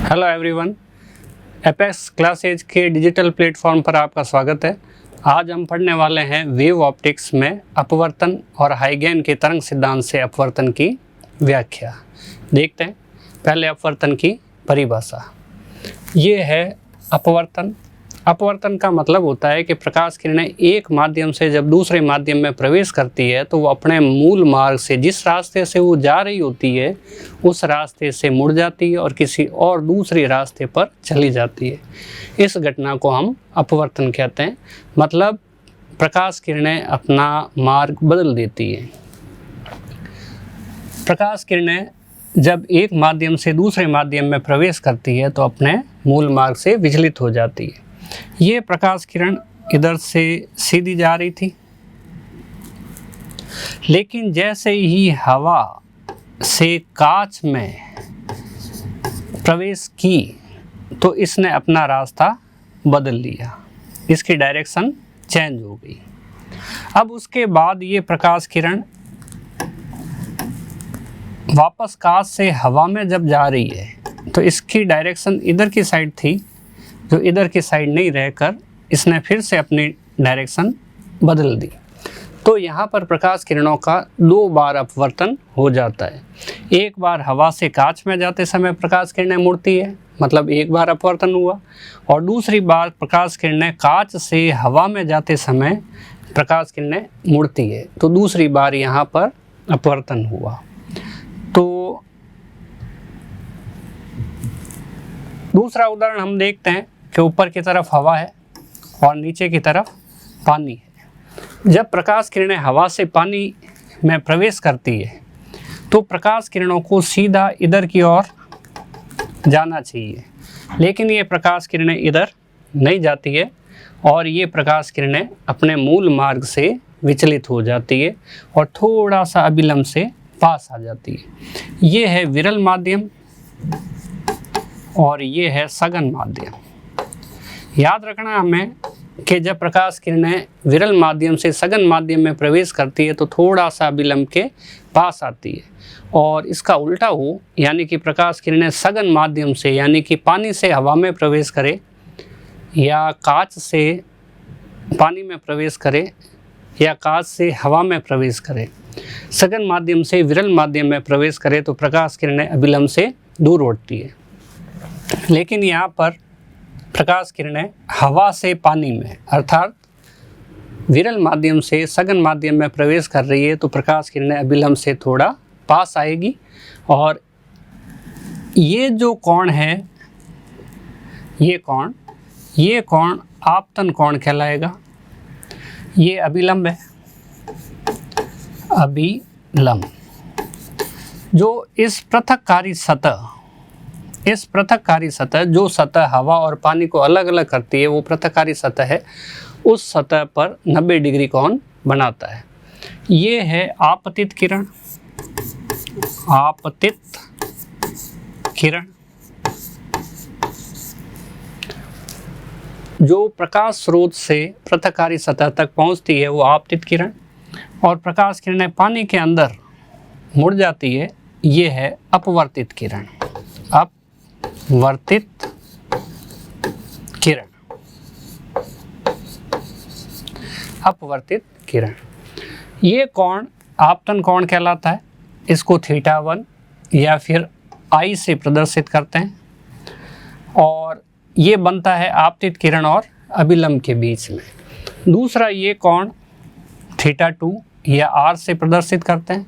Hello everyone, apex classes के digital platform पर आपका स्वागत है। आज हम पढ़ने वाले हैं वेव ऑप्टिक्स में अपवर्तन और हाइगेन के तरंग सिद्धांत से अपवर्तन की व्याख्या। देखते हैं पहले अपवर्तन की परिभाषा। ये है अपवर्तन। अपवर्तन का मतलब होता है कि प्रकाश किरणें एक माध्यम से जब दूसरे माध्यम में प्रवेश करती है तो वो अपने मूल मार्ग से, जिस रास्ते से वो जा रही होती है, उस रास्ते से मुड़ जाती है और किसी और दूसरे रास्ते पर चली जाती है। इस घटना को हम अपवर्तन कहते हैं। मतलब प्रकाश किरणें अपना मार्ग बदल देती है। प्रकाश किरणें जब एक माध्यम से दूसरे माध्यम में प्रवेश करती है तो अपने मूल मार्ग से विचलित हो जाती है। ये प्रकाश किरण इधर से सीधी जा रही थी, लेकिन जैसे ही हवा से कांच में प्रवेश की तो इसने अपना रास्ता बदल लिया, इसकी डायरेक्शन चेंज हो गई। अब उसके बाद ये प्रकाश किरण वापस कांच से हवा में जब जा रही है तो इसकी डायरेक्शन इधर की साइड थी, जो इधर की साइड नहीं रहकर इसने फिर से अपनी डायरेक्शन बदल दी। तो यहाँ पर प्रकाश किरणों का दो बार अपवर्तन हो जाता है। एक बार हवा से कांच में जाते समय प्रकाश किरणें मुड़ती है, मतलब एक बार अपवर्तन हुआ, और दूसरी बार प्रकाश किरणें कांच से हवा में जाते समय प्रकाश किरणें मुड़ती है, तो दूसरी बार यहाँ पर अपवर्तन हुआ। तो दूसरा उदाहरण हम देखते हैं कि ऊपर की तरफ हवा है और नीचे की तरफ पानी है। जब प्रकाश किरणें हवा से पानी में प्रवेश करती है तो प्रकाश किरणों को सीधा इधर की ओर जाना चाहिए, लेकिन ये प्रकाश किरणें इधर नहीं जाती है और ये प्रकाश किरणें अपने मूल मार्ग से विचलित हो जाती है और थोड़ा सा अभिलंब से पास आ जाती है। ये है विरल माध्यम और ये है सघन माध्यम। याद रखना हमें कि जब प्रकाश किरणें विरल माध्यम से सघन माध्यम में प्रवेश करती है तो थोड़ा सा विलंब के पास आती है, और इसका उल्टा हो, यानी कि प्रकाश किरणें सघन माध्यम से यानी कि पानी से हवा में प्रवेश करे या कांच से पानी में प्रवेश करे या कांच से हवा में प्रवेश करे, सघन माध्यम से विरल माध्यम में प्रवेश करे तो प्रकाश किरणें अभिलंब से दूर उठती है। लेकिन यहाँ पर प्रकाश किरणें हवा से पानी में अर्थात विरल माध्यम से सघन माध्यम में प्रवेश कर रही है तो प्रकाश किरणें अभिलंब से थोड़ा पास आएगी, और ये जो कोण है, ये कोण आपतन कोण कहलाएगा। ये अभिलंब है, अभिलंब। जो इस पृथककारी सतह जो सतह हवा और पानी को अलग अलग करती है, वो पृथककारी सतह है, उस सतह पर 90 डिग्री कोण बनाता है। ये है आपतित किरण। जो प्रकाश स्रोत से पृथककारी सतह तक पहुंचती है वो आपतित किरण, और प्रकाश किरणें पानी के अंदर मुड़ जाती है, ये है अपवर्तित किरण। अपवर्तित किरण। ये कोण आपतन कोण कहलाता है। इसको θ1 या फिर I से प्रदर्शित करते हैं, और ये बनता है आपतित किरण और अभिलंब के बीच में। दूसरा ये कोण θ2 या R से प्रदर्शित करते हैं,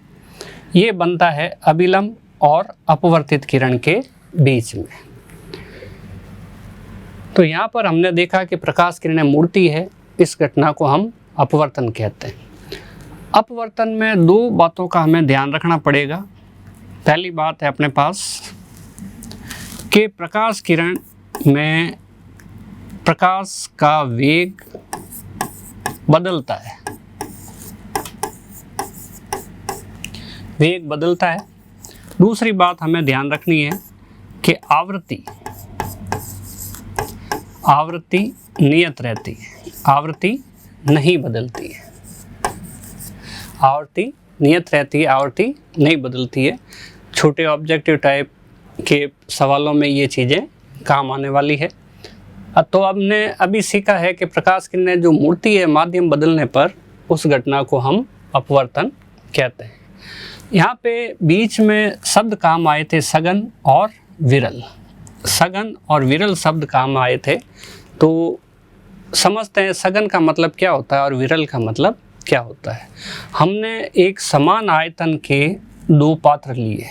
ये बनता है अभिलंब और अपवर्तित किरण के बीच में। तो यहाँ पर हमने देखा कि प्रकाश किरणें मुड़ती है, इस घटना को हम अपवर्तन कहते हैं। अपवर्तन में दो बातों का हमें ध्यान रखना पड़ेगा। पहली बात है अपने पास कि प्रकाश किरण में प्रकाश का वेग बदलता है, दूसरी बात हमें ध्यान रखनी है कि आवृत्ति नियत रहती है, आवृत्ति नहीं बदलती है। आवृत्ति नियत रहती है, आवृत्ति नहीं बदलती है। छोटे ऑब्जेक्टिव टाइप के सवालों में ये चीज़ें काम आने वाली है। तो हमने अभी सीखा है कि प्रकाश किरणें जो मुड़ती है माध्यम बदलने पर, उस घटना को हम अपवर्तन कहते हैं। यहाँ पे बीच में शब्द काम आए थे सघन और विरल। सघन और विरल शब्द काम आए थे, तो समझते हैं सघन का मतलब क्या होता है और विरल का मतलब क्या होता है। हमने एक समान आयतन के दो पात्र लिए,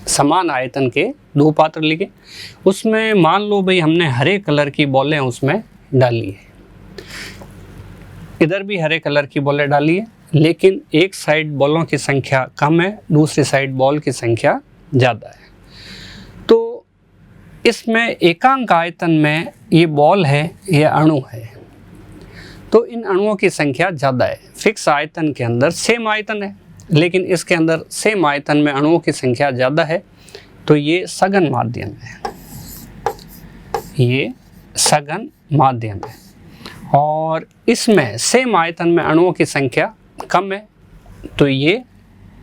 समान आयतन के दो पात्र लिए, उसमें मान लो भाई हमने हरे कलर की बॉलें उसमें डाली है, इधर भी हरे कलर की बॉलें डाली है, लेकिन एक साइड बॉलों की संख्या कम है, दूसरी साइड बॉल की संख्या ज़्यादा है। तो इसमें एकांक आयतन में ये बॉल है, ये अणु है, तो इन अणुओं की संख्या ज़्यादा है। फिक्स आयतन के अंदर सेम आयतन है, लेकिन इसके अंदर सेम आयतन में अणुओं की संख्या ज़्यादा है, तो ये सघन माध्यम है, ये सघन माध्यम है। और इसमें सेम आयतन में अणुओं की संख्या कम है, तो ये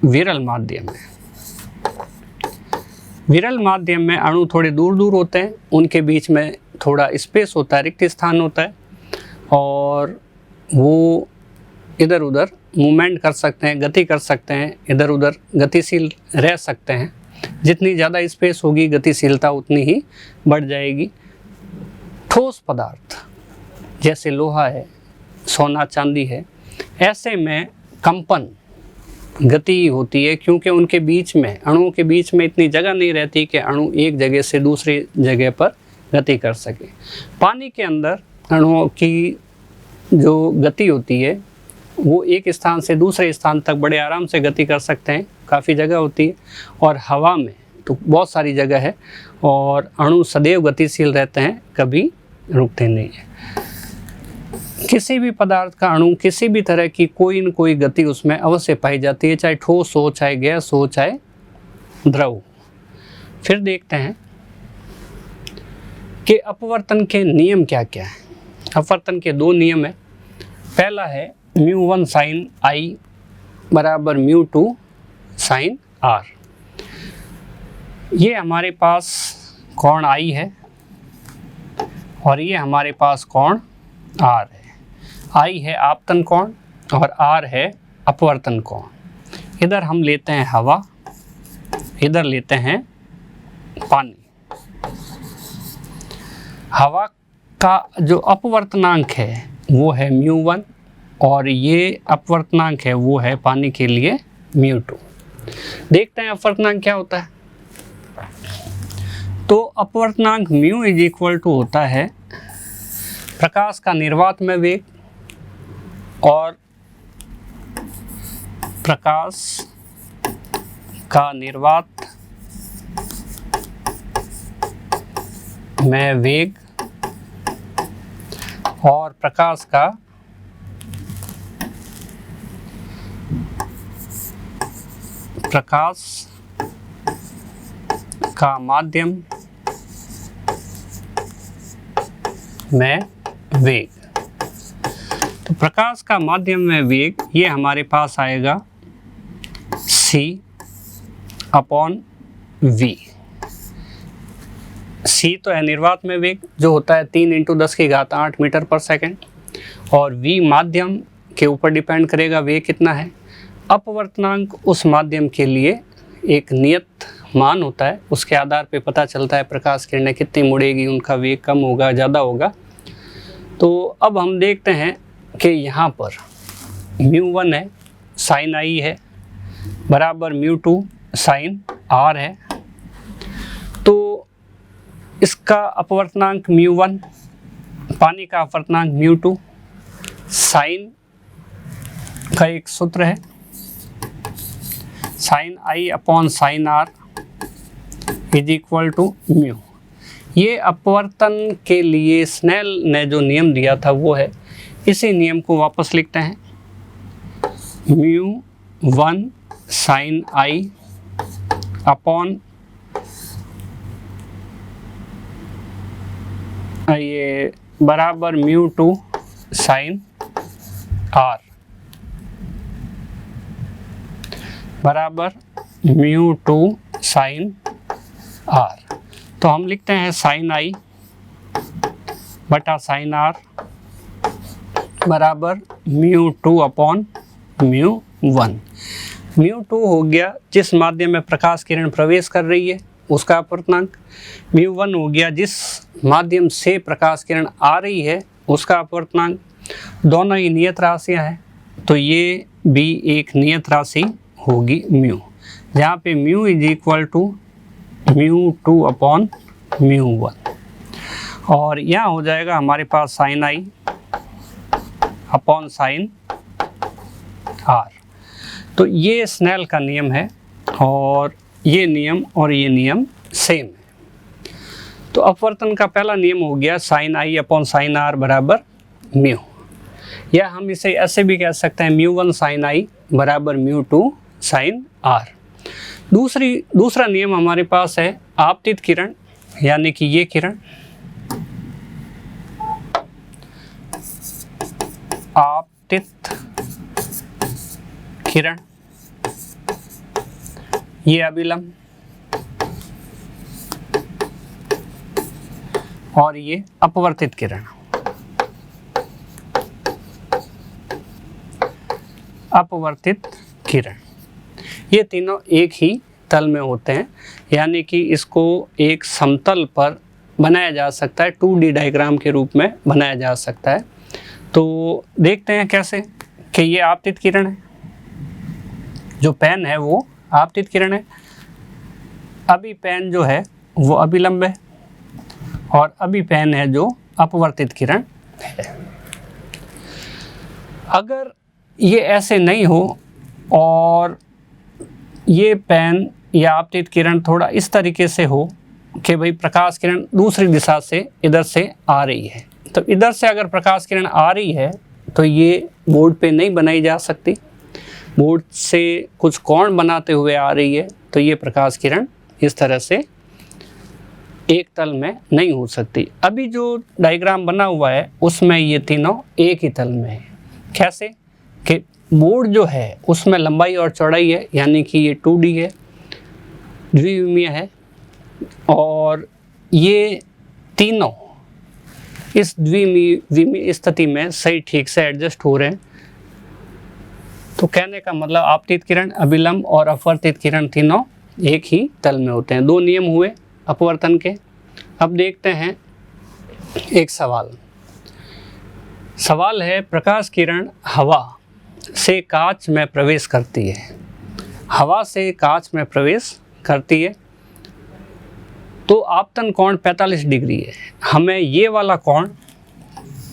विरल माध्यम है। विरल माध्यम में अणु थोड़े दूर दूर होते हैं, उनके बीच में थोड़ा स्पेस होता है, रिक्त स्थान होता है, और वो इधर उधर मूवमेंट कर सकते हैं, गति कर सकते हैं, इधर उधर गतिशील रह सकते हैं। जितनी ज़्यादा स्पेस होगी गतिशीलता उतनी ही बढ़ जाएगी। ठोस पदार्थ जैसे लोहा है, सोना चांदी है, ऐसे में कंपन गति होती है, क्योंकि उनके बीच में, अणुओं के बीच में इतनी जगह नहीं रहती कि अणु एक जगह से दूसरी जगह पर गति कर सके। पानी के अंदर अणुओं की जो गति होती है वो एक स्थान से दूसरे स्थान तक बड़े आराम से गति कर सकते हैं, काफ़ी जगह होती है। और हवा में तो बहुत सारी जगह है, और अणु सदैव गतिशील रहते हैं, कभी रुकते नहीं हैं। किसी भी पदार्थ का अणु किसी भी तरह की कोई न कोई गति उसमें अवश्य पाई जाती है, चाहे ठोस हो, चाहे गैस हो, चाहे द्रव हो। फिर देखते हैं कि अपवर्तन के नियम क्या क्या है। अपवर्तन के दो नियम है। पहला है μ1 sin I बराबर μ2 sin R। ये हमारे पास कोण I है और ये हमारे पास कोण R है। I है आपतन कोण और R है अपवर्तन कोण। इधर हम लेते हैं हवा, इधर लेते हैं पानी। हवा का जो अपवर्तनांक है वो है μ1 और ये अपवर्तनांक है वो है पानी के लिए μ2। देखते हैं अपवर्तनांक क्या होता है। तो अपवर्तनांक μ इज इक्वल टू होता है प्रकाश का निर्वात में वेग और प्रकाश का निर्वात में वेग और प्रकाश का माध्यम में वेग। तो प्रकाश का माध्यम में वेग ये हमारे पास आएगा c अपॉन v। c तो है निर्वात में वेग जो होता है 3 × 10⁸ मीटर पर सेकेंड, और v माध्यम के ऊपर डिपेंड करेगा वेग कितना है। अपवर्तनांक उस माध्यम के लिए एक नियत मान होता है, उसके आधार पे पता चलता है प्रकाश किरणें कितनी मुड़ेगी, उनका वेग कम होगा ज़्यादा होगा। तो अब हम देखते हैं कि यहाँ पर μ1 है, sin I है, बराबर μ2 sin R है। तो इसका अपवर्तनांक μ1, पानी का अपवर्तनांक μ2, साइन का एक सूत्र है sin I upon sin R is equal to mu. ये अपवर्तन के लिए स्नेल ने जो नियम दिया था वो है, इसी नियम को वापस लिखते हैं μ1 sin I अपॉन ये बराबर μ2 sin R बराबर μ2 sin आर। तो हम लिखते हैं साइन आई बटा साइन आर बराबर mu two upon mu one. Mu two हो गया जिस माध्यम में प्रकाश किरण प्रवेश कर रही है उसका अपवर्तनांक, म्यू वन हो गया जिस माध्यम से प्रकाश किरण आ रही है उसका अपवर्तनांक। दोनों ही नियत राशियां हैं तो ये भी एक नियत राशि होगी म्यू, जहाँ पे mu is equal to mu two upon mu one. और यहाँ हो जाएगा हमारे पास साइन आई अपॉन साइन आर। तो ये स्नेल का नियम है और ये नियम सेम है। तो अपवर्तन का पहला नियम हो गया साइन आई अपॉन साइन आर बराबर म्यू, या हम इसे ऐसे भी कह सकते हैं म्यू वन साइन आई बराबर म्यू टू साइन आर। दूसरा नियम हमारे पास है आपतित किरण, यानी कि ये किरण आपतित किरण, ये अभिलंब और ये अपवर्तित किरण। अपवर्तित किरण ये तीनों एक ही तल में होते हैं, यानी कि इसको एक समतल पर बनाया जा सकता है, 2D डायग्राम के रूप में बनाया जा सकता है। तो देखते हैं कैसे कि ये आपतित किरण है, जो पेन है वो आपतित किरण है, अभी पेन जो है वो अभिलंब है और अभी पेन है जो अपवर्तित किरण है। अगर ये ऐसे नहीं हो और ये पेन या आपतित किरण थोड़ा इस तरीके से हो कि भाई प्रकाश किरण दूसरी दिशा से इधर से आ रही है, तो इधर से अगर प्रकाश किरण आ रही है तो ये बोर्ड पे नहीं बनाई जा सकती, बोर्ड से कुछ कोण बनाते हुए आ रही है, तो ये प्रकाश किरण इस तरह से एक तल में नहीं हो सकती। अभी जो डायग्राम बना हुआ है उसमें ये तीनों एक ही तल में है। कैसे कि बोर्ड जो है उसमें लंबाई और चौड़ाई है, यानी कि ये 2D है, द्विविमीय है, और ये तीनों इस द्विविमीय स्थिति में सही ठीक से एडजस्ट हो रहे हैं। तो कहने का मतलब आपतित किरण, अभिलंब और अपवर्तित किरण तीनों एक ही तल में होते हैं। दो नियम हुए अपवर्तन के। अब देखते हैं एक सवाल है प्रकाश किरण हवा से कांच में प्रवेश करती है, हवा से कांच में प्रवेश करती है, तो आपतन कोण 45 डिग्री है। हमें ये वाला कोण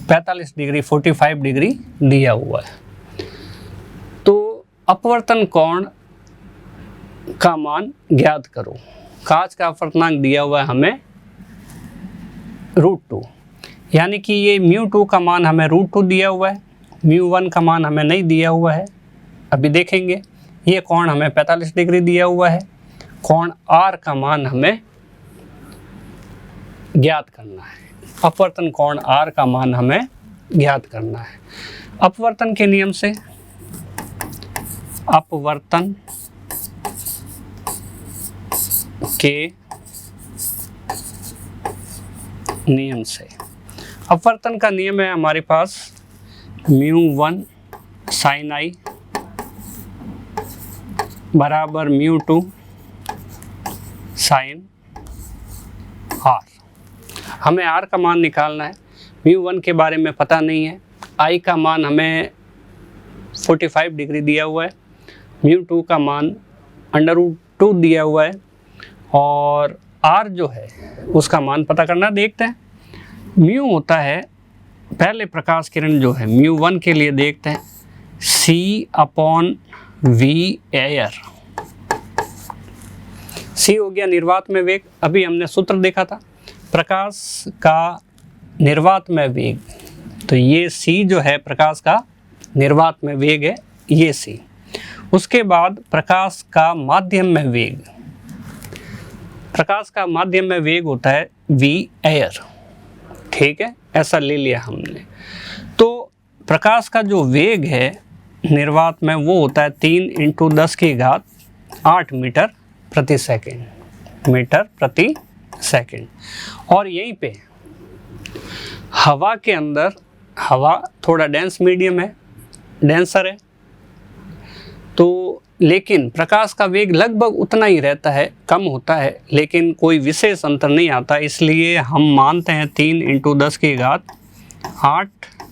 45 डिग्री 45 डिग्री दिया हुआ है, तो अपवर्तन कोण का मान ज्ञात करो। कांच का अपवर्तनांक दिया हुआ है हमें √2, यानी कि ये μ2 का मान हमें √2 दिया हुआ है, μ1 का मान हमें नहीं दिया हुआ है। अभी देखेंगे ये कोण हमें 45 डिग्री दिया हुआ है, कोण R का मान हमें ज्ञात करना है, अपवर्तन कोण R का मान हमें ज्ञात करना है। अपवर्तन के नियम से, अपवर्तन के नियम से, अपवर्तन का नियम है हमारे पास μ1 sin I बराबर μ2 sin R। हमें R का मान निकालना है, μ1 के बारे में पता नहीं है, I का मान हमें 45 डिग्री दिया हुआ है, μ2 का मान √2 दिया हुआ है, और R जो है उसका मान पता करना। देखते हैं म्यू होता है, पहले प्रकाश किरण जो है μ1 के लिए देखते हैं C/V एयर। C हो गया निर्वात में वेग, अभी हमने सूत्र देखा था प्रकाश का निर्वात में वेग, तो ये C जो है प्रकाश का निर्वात में वेग है, ये C। उसके बाद प्रकाश का माध्यम में वेग, प्रकाश का माध्यम में वेग होता है V एयर, ठीक है, ऐसा ले लिया हमने। तो प्रकाश का जो वेग है निर्वात में वो होता है 3 × 10⁸ मीटर प्रति सेकेंड, मीटर प्रति सेकंड। और यहीं पे हवा के अंदर, हवा थोड़ा डेंस मीडियम है, डेंसर है, तो लेकिन प्रकाश का वेग लगभग उतना ही रहता है, कम होता है, लेकिन कोई विशेष अंतर नहीं आता। इसलिए हम मानते हैं 3 × 10⁸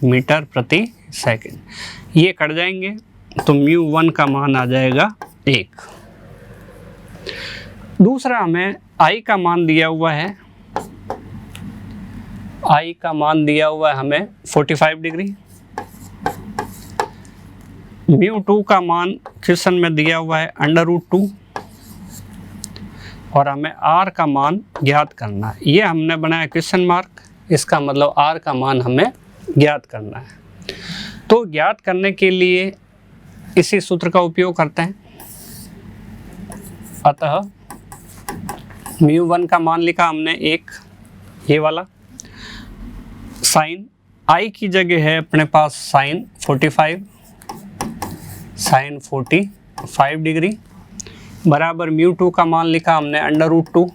मीटर प्रति सेकंड। ये कट जाएंगे तो μ1 का मान आ जाएगा 1। दूसरा हमें I का मान दिया हुआ है, I का मान दिया हुआ है हमें 45 डिग्री। μ2 का मान क्वेश्चन में दिया हुआ है √2 और हमें R का मान ज्ञात करना है। ये हमने बनाया क्वेश्चन मार्क, इसका मतलब R का मान हमें ज्ञात करना है। तो ज्ञात करने के लिए इसी सूत्र का उपयोग करते हैं। अतः μ1 का मान लिखा हमने 1, ये वाला। साइन I की जगह है अपने पास साइन 45 डिग्री बराबर μ2 का मान लिखा हमने √2,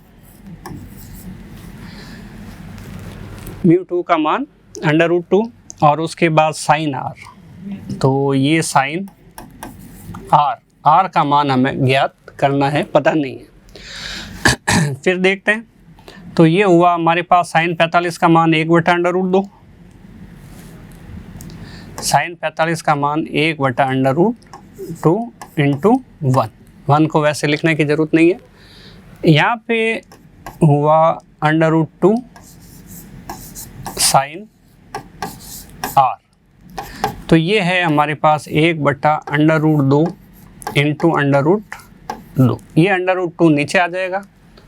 μ2 का मान √2 और उसके बाद साइन R, तो ये साइन R का मान हमें ज्ञात करना है, पता नहीं है। फिर देखते हैं, तो ये हुआ हमारे पास साइन 45 का मान 1/√2, साइन 45 का मान 1/√2 × 1 को वैसे लिखने की ज़रूरत नहीं है। यहाँ पे हुआ √2 साइन R, तो ये है हमारे पास 1/√2 × √2। ये √2 नीचे आ जाएगा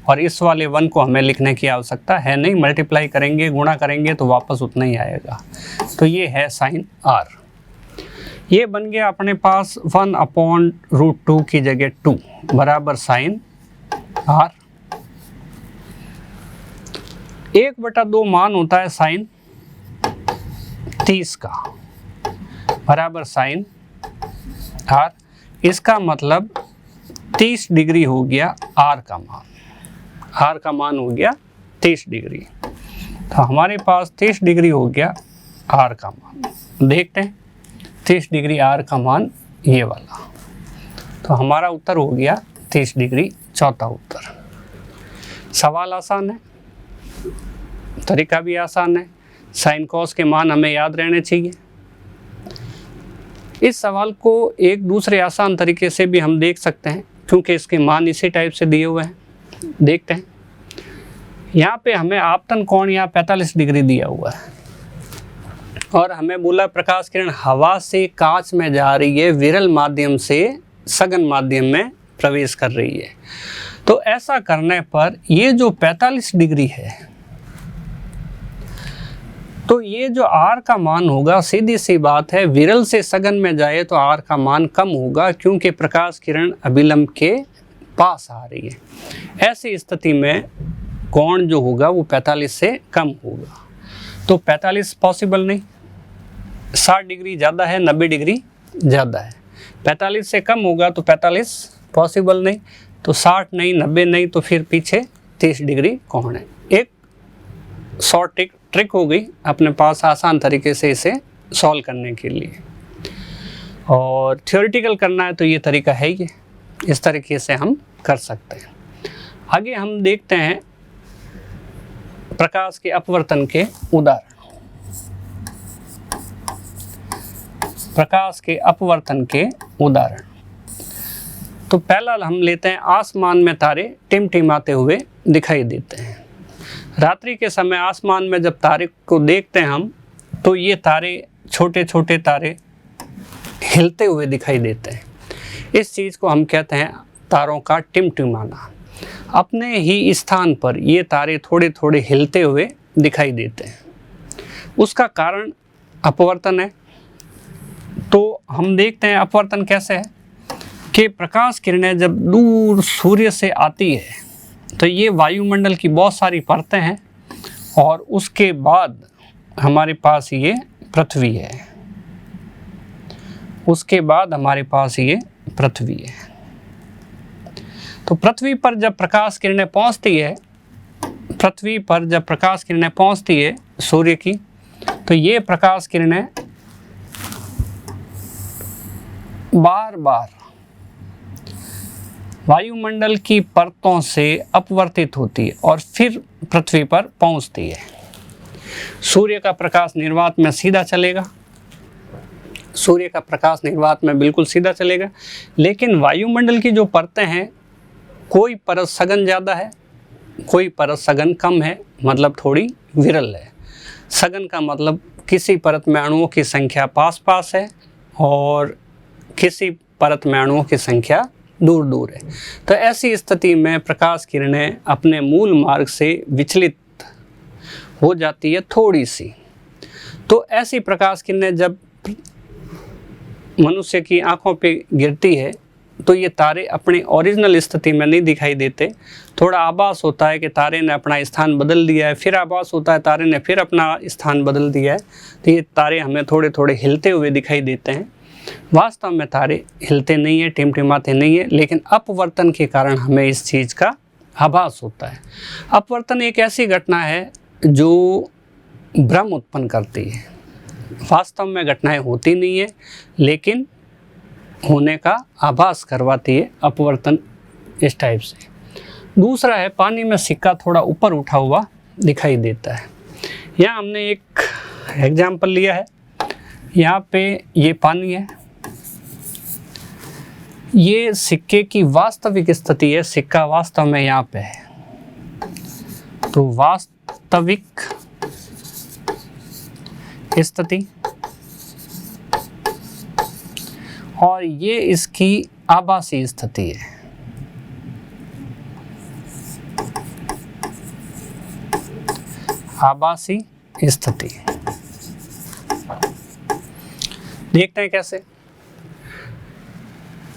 और इस वाले 1 को हमें लिखने की आवश्यकता है नहीं, मल्टीप्लाई करेंगे, गुणा करेंगे तो वापस उतना ही आएगा। तो ये है साइन R। ये बन गया अपने पास 1/√2 की जगह 2 बराबर साइन R। 1/2 मान होता है साइन 30 का बराबर साइन R। इसका मतलब 30 डिग्री हो गया R का मान, R का मान हो गया 30 डिग्री। तो हमारे पास 30 डिग्री हो गया R का मान। देखते हैं 30 डिग्री R का मान ये वाला, तो हमारा उत्तर हो गया 30 डिग्री, चौथा उत्तर। सवाल आसान है, तरीका भी आसान है, साइन कॉस के मान हमें याद रहने चाहिए। इस सवाल को एक दूसरे आसान तरीके से भी हम देख सकते हैं, क्योंकि इसके मान इसी टाइप से दिए हुए हैं। देखते हैं, यहाँ पे हमें आपतन कोण यहाँ 45 डिग्री दिया हुआ है और हमें बोला प्रकाश किरण हवा से कांच में जा रही है, विरल माध्यम से सघन माध्यम में प्रवेश कर रही है। तो ऐसा करने पर ये जो 45 डिग्री है, तो ये जो R का मान होगा, सीधी सी बात है, विरल से सघन में जाए तो R का मान कम होगा, क्योंकि प्रकाश किरण अभिलंब के पास आ रही है। ऐसी स्थिति में कोण जो होगा वो 45 से कम होगा। तो 45 पॉसिबल नहीं, 60 डिग्री ज़्यादा है, 90 डिग्री ज़्यादा है। 45 से कम होगा तो 45 पॉसिबल नहीं, तो 60 नहीं, 90 नहीं, तो फिर पीछे 30 डिग्री कोण है। एक शॉर्ट ट्रिक हो गई अपने पास आसान तरीके से इसे सॉल्व करने के लिए। और थ्योरेटिकल करना है तो ये तरीका है ही, इस तरीके से हम कर सकते हैं। आगे हम देखते हैं प्रकाश के अपवर्तन के उदाहरण। प्रकाश के अपवर्तन के उदाहरण, तो पहला हम लेते हैं, आसमान में तारे टिमटिमाते हुए दिखाई देते हैं। रात्रि के समय आसमान में जब तारे को देखते हैं हम, तो ये तारे, छोटे छोटे तारे हिलते हुए दिखाई देते हैं। इस चीज़ को हम कहते हैं तारों का टिमटिमाना। अपने ही स्थान पर ये तारे थोड़े थोड़े हिलते हुए दिखाई देते हैं, उसका कारण अपवर्तन है। तो हम देखते हैं अपवर्तन कैसे है कि प्रकाश किरणें जब दूर सूर्य से आती है तो ये वायुमंडल की बहुत सारी परतें हैं और उसके बाद हमारे पास ये पृथ्वी है, उसके बाद हमारे पास ये पृथ्वी है। तो पृथ्वी पर जब प्रकाश किरणें पहुंचती है, पृथ्वी पर जब प्रकाश किरणें पहुंचती है सूर्य की, तो ये प्रकाश किरणें बार बार वायुमंडल की परतों से अपवर्तित होती है और फिर पृथ्वी पर पहुंचती है। सूर्य का प्रकाश निर्वात में सीधा चलेगा, सूर्य का प्रकाश निर्वात में बिल्कुल सीधा चलेगा, लेकिन वायुमंडल की जो परतें हैं, कोई परत सघन ज़्यादा है, कोई परत सघन कम है, मतलब थोड़ी विरल है। सघन का मतलब किसी परत में अणुओं की संख्या पास पास है और किसी परत में अणुओं की संख्या दूर दूर है। तो ऐसी स्थिति में प्रकाश किरणें अपने मूल मार्ग से विचलित हो जाती है थोड़ी सी। तो ऐसी प्रकाश किरणें जब मनुष्य की आंखों पे गिरती है तो ये तारे अपनी ओरिजिनल स्थिति में नहीं दिखाई देते। थोड़ा आभास होता है कि तारे ने अपना स्थान बदल दिया है, फिर आभास होता है तारे ने फिर अपना स्थान बदल दिया है। तो ये तारे हमें थोड़े थोड़े हिलते हुए दिखाई देते हैं। वास्तव में तारे हिलते नहीं है, टिमटिमाते नहीं है, लेकिन अपवर्तन के कारण हमें इस चीज़ का आभास होता है। अपवर्तन एक ऐसी घटना है जो भ्रम उत्पन्न करती है। वास्तव में घटनाएं होती नहीं है, लेकिन होने का आभास करवाती है अपवर्तन इस टाइप से। दूसरा है, पानी में सिक्का थोड़ा ऊपर उठा हुआ दिखाई देता है। यहाँ हमने एक एग्जाम्पल लिया है। यहाँ पे ये पानी है, ये सिक्के की वास्तविक स्थिति है। सिक्का वास्तव में यहाँ पे है, तो वास्तविक स्थिति, और ये इसकी आभासी स्थिति है। आभासी स्थिति देखते हैं कैसे।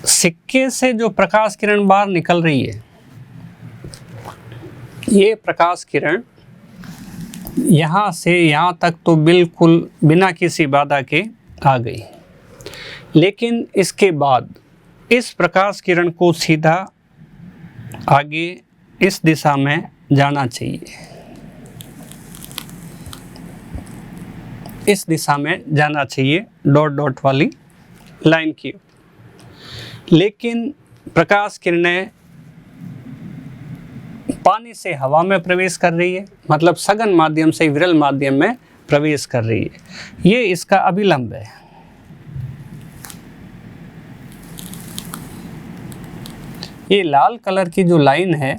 सिक्के से जो प्रकाश किरण बाहर निकल रही है, ये प्रकाश किरण यहाँ से यहाँ तक तो बिल्कुल बिना किसी बाधा के आ गई, लेकिन इसके बाद इस प्रकाश किरण को सीधा आगे इस दिशा में जाना चाहिए, इस दिशा में जाना चाहिए, डॉट डॉट वाली लाइन की। लेकिन प्रकाश किरणें पानी से हवा में प्रवेश कर रही है, मतलब सघन माध्यम से विरल माध्यम में प्रवेश कर रही है। ये इसका अभिलंब है। ये लाल कलर की जो लाइन है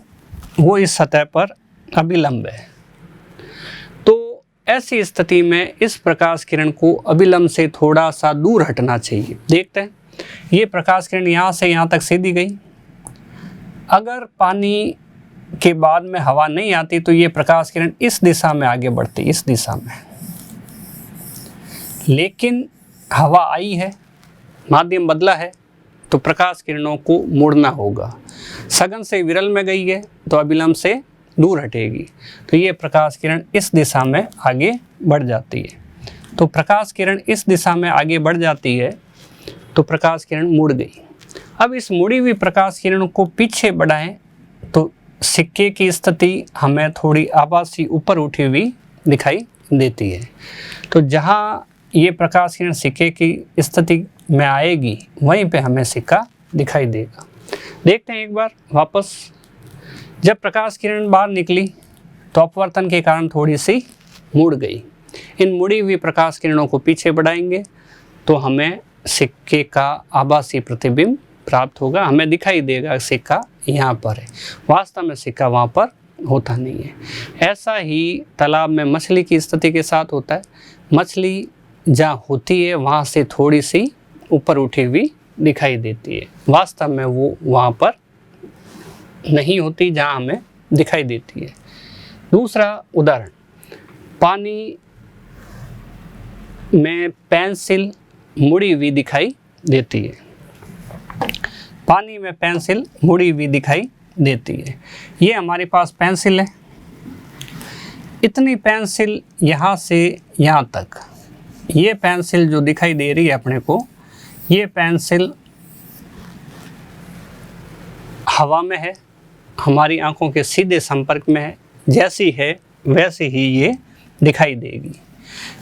वो इस सतह पर अभिलंब है। तो ऐसी स्थिति में इस प्रकाश किरण को अभिलंब से थोड़ा सा दूर हटना चाहिए। देखते हैं, ये प्रकाश किरण यहाँ से यहाँ तक सीधी गई। अगर पानी के बाद में हवा नहीं आती तो ये प्रकाश किरण इस दिशा में आगे बढ़ती, इस दिशा में। लेकिन हवा आई है, माध्यम बदला है, तो प्रकाश किरणों को मुड़ना होगा। सघन से विरल में गई है तो अभिलंब से दूर हटेगी, तो ये प्रकाश किरण इस दिशा में आगे बढ़ जाती है। तो प्रकाश किरण इस दिशा में आगे बढ़ जाती है तो प्रकाश किरण मुड़ गई। अब इस मुड़ी हुई प्रकाश किरण को पीछे बढ़ाएं तो सिक्के की स्थिति हमें थोड़ी आभासी ऊपर उठी हुई दिखाई देती है। तो जहाँ ये प्रकाश किरण सिक्के की स्थिति में आएगी वहीं पे हमें सिक्का दिखाई देगा। देखते हैं एक बार वापस। जब प्रकाश किरण बाहर निकली तो अपवर्तन के कारण थोड़ी सी मुड़ गई। इन मुड़ी हुई प्रकाश किरणों को पीछे बढ़ाएंगे तो हमें सिक्के का आभासी प्रतिबिंब प्राप्त होगा। हमें दिखाई देगा सिक्का यहाँ पर है, वास्तव में सिक्का वहाँ पर होता नहीं है। ऐसा ही तालाब में मछली की स्थिति के साथ होता है। मछली जहाँ होती है वहाँ से थोड़ी सी ऊपर उठी हुई दिखाई देती है, वास्तव में वो वहाँ पर नहीं होती जहाँ हमें दिखाई देती है। दूसरा उदाहरण, पानी में पेंसिल मुड़ी हुई दिखाई देती है। पानी में पेंसिल मुड़ी हुई दिखाई देती है। ये हमारे पास पेंसिल है, इतनी पेंसिल यहाँ से यहाँ तक, ये पेंसिल जो दिखाई दे रही है अपने को, ये पेंसिल हवा में है, हमारी आंखों के सीधे संपर्क में है, जैसी है वैसी ही ये दिखाई देगी।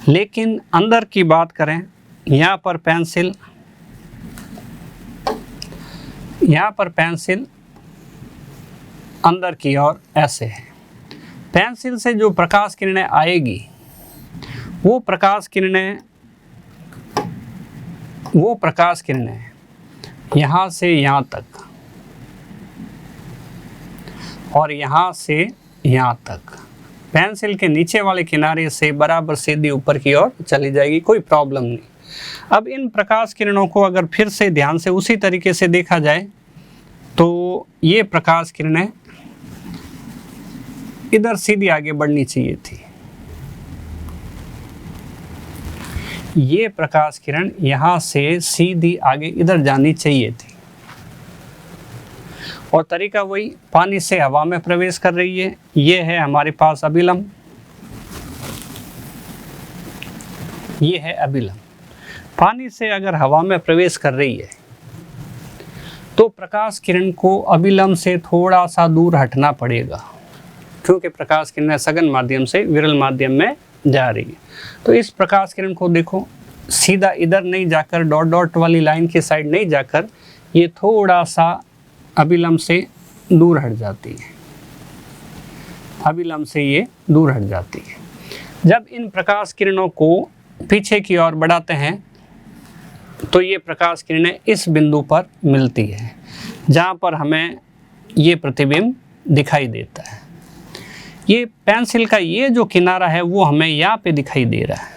लेकिन अंदर की बात करें, यहाँ पर पेंसिल अंदर की ओर ऐसे है। पेंसिल से जो प्रकाश किरणें आएगी वो प्रकाश किरणें यहाँ से यहाँ तक और यहाँ से यहाँ तक पेंसिल के नीचे वाले किनारे से बराबर सीधी ऊपर की ओर चली जाएगी, कोई प्रॉब्लम नहीं। अब इन प्रकाश किरणों को अगर फिर से ध्यान से उसी तरीके से देखा जाए तो ये प्रकाश किरणें इधर सीधी आगे बढ़नी चाहिए थी, ये प्रकाश किरण यहाँ से सीधी आगे इधर जानी चाहिए थी। और तरीका वही, पानी से हवा में प्रवेश कर रही है, ये है हमारे पास अभिलंब, ये है अभिलंब। पानी से अगर हवा में प्रवेश कर रही है तो प्रकाश किरण को अभिलंब से थोड़ा सा दूर हटना पड़ेगा, क्योंकि प्रकाश किरण सघन माध्यम से विरल माध्यम में जा रही है। तो इस प्रकाश किरण को देखो, सीधा इधर नहीं जाकर डॉट डॉट वाली लाइन की साइड नहीं जाकर ये थोड़ा सा अभिलंब से दूर हट जाती है, अभिलंब से ये दूर हट जाती है। जब इन प्रकाश किरणों को पीछे की ओर बढ़ाते हैं तो ये प्रकाश किरणें इस बिंदु पर मिलती है जहाँ पर हमें ये प्रतिबिंब दिखाई देता है। ये पेंसिल का ये जो किनारा है वो हमें यहाँ पे दिखाई दे रहा है।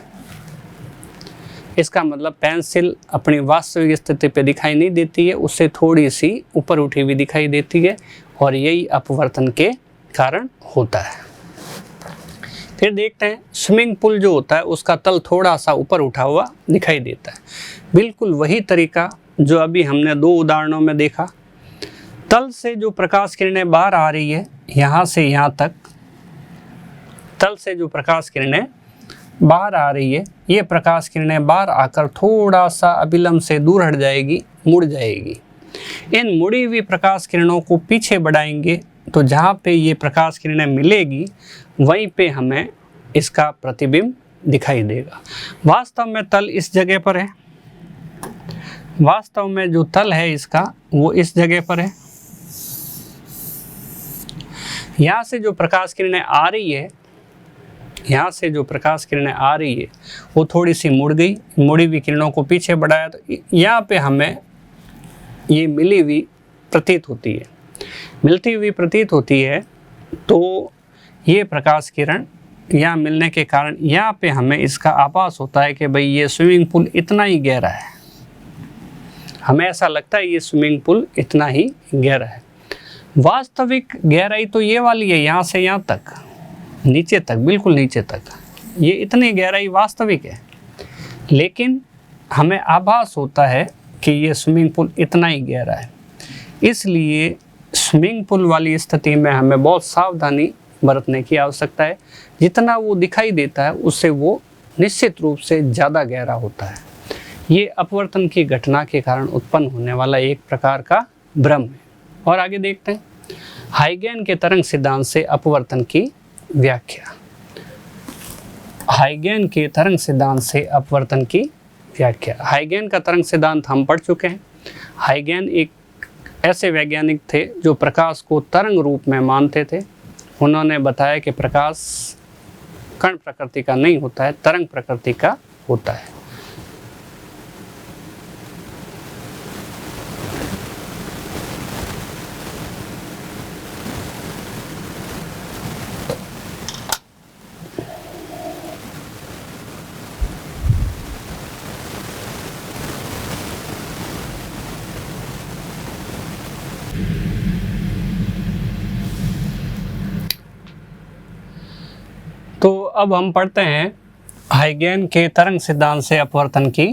इसका मतलब पेंसिल अपनी वास्तविक स्थिति पे दिखाई नहीं देती है, उससे थोड़ी सी ऊपर उठी हुई दिखाई देती है और यही अपवर्तन के कारण होता है। फिर देखते हैं, स्विमिंग पूल जो होता है उसका तल थोड़ा सा ऊपर उठा हुआ दिखाई देता है। बिल्कुल वही तरीका जो अभी हमने दो उदाहरणों में देखा। तल से जो प्रकाश किरणें बाहर आ रही है यहाँ से यहाँ तक, तल से जो प्रकाश किरणें बाहर आ रही है, ये प्रकाश किरणें बाहर आकर थोड़ा सा अभिलंब से दूर हट जाएगी, मुड़ जाएगी। इन मुड़ी हुई प्रकाश किरणों को पीछे बढ़ाएंगे तो जहाँ पे ये प्रकाश किरणें मिलेगी वहीं पे हमें इसका प्रतिबिंब दिखाई देगा। वास्तव में तल इस जगह पर है, वास्तव में जो तल है इसका वो इस जगह पर है। यहाँ से जो प्रकाश किरणें आ रही है, यहाँ से जो प्रकाश किरणें आ रही है वो थोड़ी सी मुड़ गई, मुड़ी हुई किरणों को पीछे बढ़ाया तो यहाँ पे हमें ये मिली हुई प्रतीत होती है, मिलती हुई प्रतीत होती है। तो ये प्रकाश किरण यहाँ मिलने के कारण यहाँ पे हमें इसका आभास होता है कि भाई ये स्विमिंग पूल इतना ही गहरा है, हमें ऐसा लगता है ये स्विमिंग पूल इतना ही गहरा है। वास्तविक गहराई तो ये वाली है, यहाँ से यहाँ तक, नीचे तक, बिल्कुल नीचे तक, ये इतनी गहराई वास्तविक है। लेकिन हमें आभास होता है कि ये स्विमिंग पूल इतना ही गहरा है। इसलिए स्विमिंग पूल वाली स्थिति में हमें बहुत सावधानी बरतने की आवश्यकता है। जितना वो दिखाई देता है उससे वो निश्चित रूप से ज़्यादा गहरा होता है। ये अपवर्तन की घटना के कारण उत्पन्न होने वाला एक प्रकार का भ्रम है। और आगे देखते हैं, हाइगेन के तरंग सिद्धांत से अपवर्तन की व्याख्या। हाइगेन के तरंग सिद्धांत से अपवर्तन की व्याख्या। हाइगेन का तरंग सिद्धांत हम पढ़ चुके हैं। हाइगेन एक ऐसे वैज्ञानिक थे जो प्रकाश को तरंग रूप में मानते थे। उन्होंने बताया कि प्रकाश कण प्रकृति का नहीं होता है, तरंग प्रकृति का होता है। तो अब हम पढ़ते हैं हाइगेन के तरंग सिद्धांत से अपवर्तन की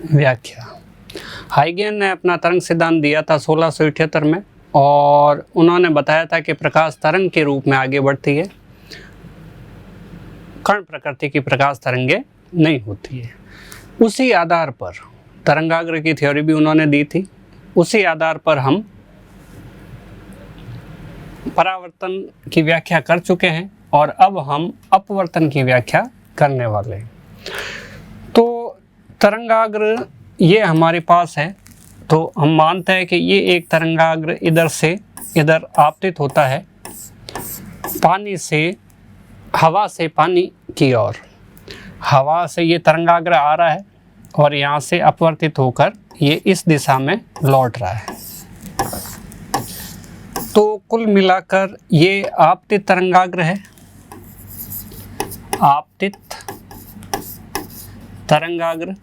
व्याख्या। हाइगेन ने अपना तरंग सिद्धांत दिया था 1678 में और उन्होंने बताया था कि प्रकाश तरंग के रूप में आगे बढ़ती है, कण प्रकृति की प्रकाश तरंगे नहीं होती है। उसी आधार पर तरंगाग्र की थ्योरी भी उन्होंने दी थी। उसी आधार पर हम परावर्तन की व्याख्या कर चुके हैं और अब हम अपवर्तन की व्याख्या करने वाले हैं। तो तरंगाग्र ये हमारे पास है, तो हम मानते हैं कि ये एक तरंगाग्र इधर से इधर आपतित होता है पानी से, हवा से पानी की ओर। हवा से ये तरंगाग्र आ रहा है और यहाँ से अपवर्तित होकर ये इस दिशा में लौट रहा है। तो कुल मिलाकर ये आपतित तरंगाग्र है। आपतित तरंगाग्र,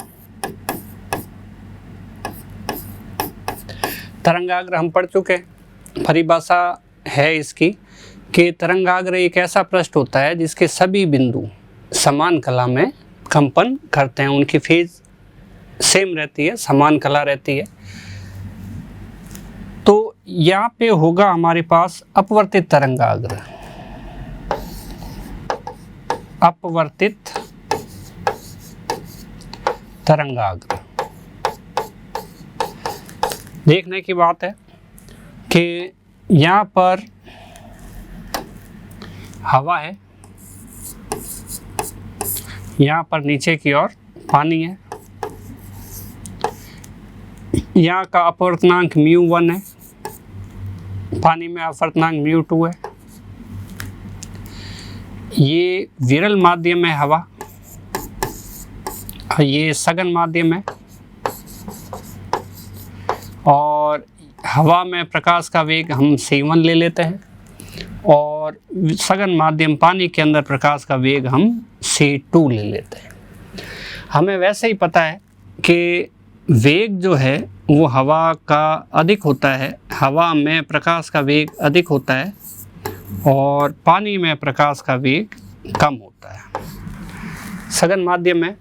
तरंगाग्र हम पढ़ चुके हैं। परिभाषा है इसकी कि तरंगाग्र एक ऐसा पृष्ठ होता है जिसके सभी बिंदु समान कला में कंपन करते हैं, उनकी फेज सेम रहती है, समान कला रहती है। तो यहाँ पे होगा हमारे पास अपवर्तित तरंगाग्र। अपवर्तित तरंगाग्र देखने की बात है कि यहाँ पर हवा है, यहाँ पर नीचे की ओर पानी है, यहाँ का अपवर्तनांक μ1 है, पानी में अपवर्तनांक μ2 है। ये विरल माध्यम है हवा, ये सघन माध्यम है और हवा में प्रकाश का वेग हम c1 ले लेते हैं और सघन माध्यम पानी के अंदर प्रकाश का वेग हम c2 ले लेते हैं। हमें वैसे ही पता है कि वेग जो है वो हवा का अधिक होता है, हवा में प्रकाश का वेग अधिक होता है और पानी में प्रकाश का वेग कम होता है। सघन माध्यम में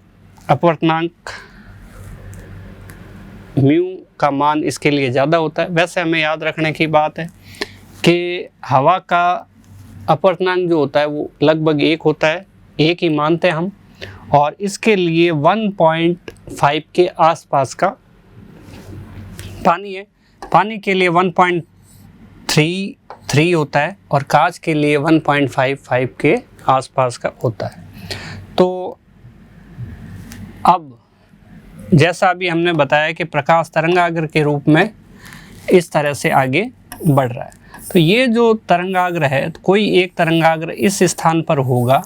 अपवर्तनांक म्यू का मान इसके लिए ज़्यादा होता है। वैसे हमें याद रखने की बात है कि हवा का अपवर्तनांक जो होता है वो लगभग 1 होता है, 1 ही मानते हैं हम, और इसके लिए 1.5 के आसपास का पानी है। पानी के लिए 1.33 होता है और कांच के लिए 1.55 के आसपास का होता है। तो अब जैसा अभी हमने बताया कि प्रकाश तरंगाग्र के रूप में इस तरह से आगे बढ़ रहा है, तो ये जो तरंगाग्र है, तो कोई एक तरंगाग्र इस स्थान पर होगा,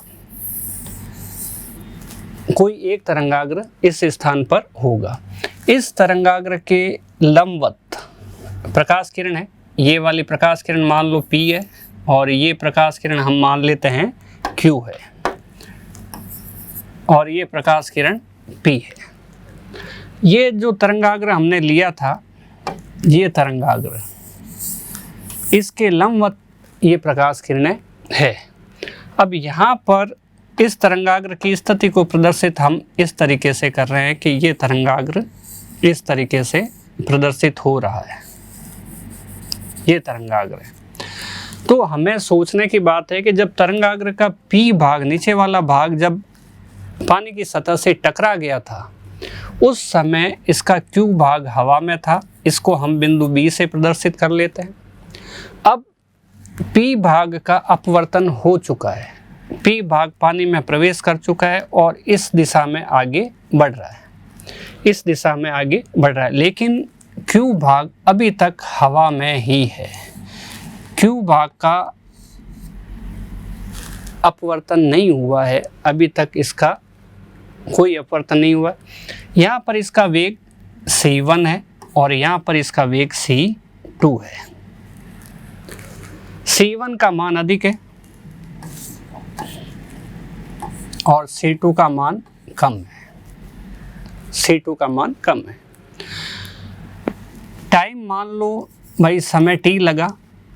कोई एक तरंगाग्र इस स्थान पर होगा। इस तरंगाग्र के लंबवत प्रकाश किरण है, ये वाली प्रकाश किरण मान लो P है और ये प्रकाश किरण हम मान लेते हैं Q है और ये प्रकाश किरण P है। ये जो तरंगाग्र हमने लिया था, ये तरंगाग्र, इसके लंबवत ये प्रकाश किरणें है। अब यहाँ पर इस तरंगाग्र की स्थिति को प्रदर्शित हम इस तरीके से कर रहे हैं कि ये तरंगाग्र इस तरीके से प्रदर्शित हो रहा है, ये तरंगाग्र है। तो हमें सोचने की बात है कि जब तरंगाग्र का P भाग, नीचे वाला भाग, जब पानी की सतह से टकरा गया था, उस समय इसका Q भाग हवा में था, इसको हम बिंदु B से प्रदर्शित कर लेते हैं। अब P भाग का अपवर्तन हो चुका है, P भाग पानी में प्रवेश कर चुका है और इस दिशा में आगे बढ़ रहा है, इस दिशा में आगे बढ़ रहा है, लेकिन Q भाग अभी तक हवा में ही है। Q भाग का अपवर्तन नहीं हुआ है, अभी तक इसका कोई अपवर्तन नहीं हुआ। यहाँ पर इसका वेग c1 है और यहाँ पर इसका वेग c2 है। c1 का मान अधिक है और c2 का मान कम है, c2 का मान कम है। टाइम मान लो भाई समय t लगा,